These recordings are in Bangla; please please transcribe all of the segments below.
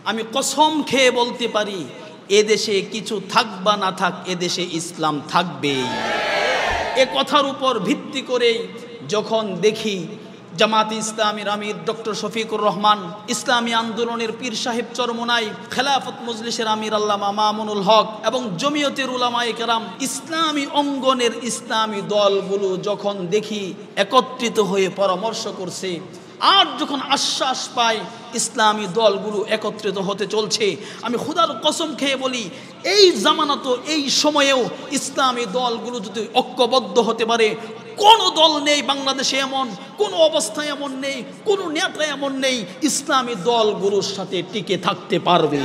আমি কসম খেয়ে বলতে পারি, এদেশে কিছু থাক বা না থাক, এদেশে ইসলাম থাকবেই। এ কথার উপর ভিত্তি করেই যখন দেখি জামাত ইসলামীর আমির ডক্টর শফিকুর রহমান, ইসলামী আন্দোলনের পীর সাহেব চরমোনাই, খেলাফত মজলিসের আমির আল্লামা মামুনুল হক এবং জমিয়তের উলামায়ে কেরাম, ইসলামী অঙ্গনের ইসলামী দলগুলো যখন দেখি একত্রিত হয়ে পরামর্শ করছে, আর যখন আশ্বাস পাই ইসলামী দলগুলো একত্রিত হতে চলছে, আমি খুদার কসম খেয়ে বলি, এই জামানত এই সময়েও ইসলামী দলগুলো যদি ঐক্যবদ্ধ হতে পারে, কোনো দল নেই বাংলাদেশে এমন, কোনো অবস্থায় এমন নেই, কোনো নেতা এমন নেই ইসলামী দলগুলোর সাথে টিকে থাকতে পারবে।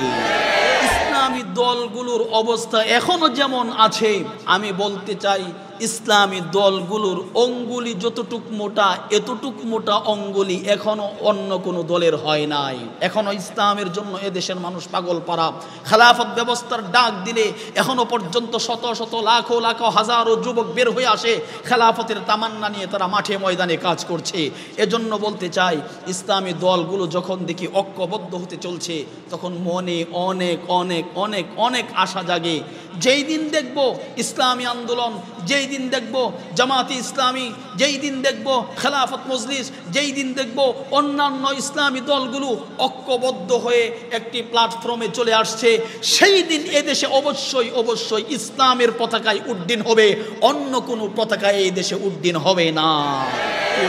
ইসলামী দলগুলোর অবস্থা এখনো যেমন আছে, আমি বলতে চাই ইসলামী দলগুলোর অঙ্গুলি যতটুক মোটা, এতটুক মোটা অঙ্গুলি এখনো অন্য কোনো দলের হয় নাই। এখনো ইসলামের জন্য এদেশের মানুষ পাগল পারা। খেলাফত ব্যবস্থার ডাক দিলে এখনো পর্যন্ত শত শত লাখো লাখো হাজারো যুবক বের হয়ে আসে, খেলাফতের তামান্না নিয়ে তারা মাঠে ময়দানে কাজ করছে। এজন্য বলতে চাই, ইসলামী দলগুলো যখন দেখি ঐক্যবদ্ধ হতে চলছে, তখন মনে অনেক অনেক অনেক অনেক আশা জাগে। যেই দিন দেখব ইসলামী আন্দোলন, যেই দিন দেখব জামাতে ইসলামী, যেই দিন দেখব খেলাফত মজলিস, যেই দিন দেখব অন্যান্য ইসলামী দলগুলো ঐক্যবদ্ধ হয়ে একটি প্ল্যাটফর্মে চলে আসছে, সেই দিন এদেশে অবশ্যই অবশ্যই ইসলামের পতাকায় উড্ডীন হবে, অন্য কোনো পতাকায় এই দেশে উড্ডীন হবে না।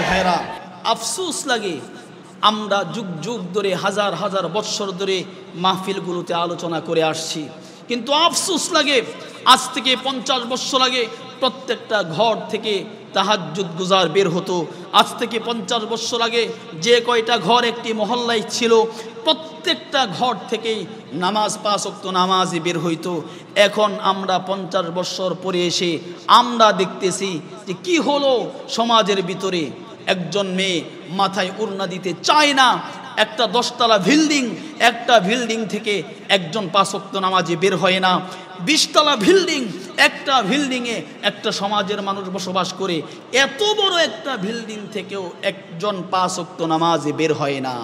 ভাইরা, আফসোস লাগে, আমরা যুগ যুগ ধরে হাজার হাজার বৎসর ধরে মাহফিলগুলোতে আলোচনা করে আসছি, কিন্তু আফসোস লাগে, আজ থেকে 50 বছর আগে প্রত্যেকটা ঘর থেকে তাহাজ্জুদ গুজার বের হতো। আজ থেকে 50 বছর আগে যে কয়টা ঘর একটি মহল্লায় ছিল, প্রত্যেকটা ঘর থেকেই নামাজ, 5 ওয়াক্ত নামাজই বের হইতো। এখন আমরা 50 বছর পরে এসে আমরা দেখতেছি যে কি হলো সমাজের ভিতরে। একজন মেয়ে মাথায় ওড়না দিতে চায় না, একটা 10 তলা বিল্ডিং, একটা বিল্ডিং থেকে একজন 5 ওয়াক্ত নামাজে বের হয় না। 20 তলা বিল্ডিং, একটা বিল্ডিংয়ে একটা সমাজের মানুষ বসবাস করে, এত বড় একটা বিল্ডিং থেকেও একজন 5 ওয়াক্ত নামাজে বের হয় না।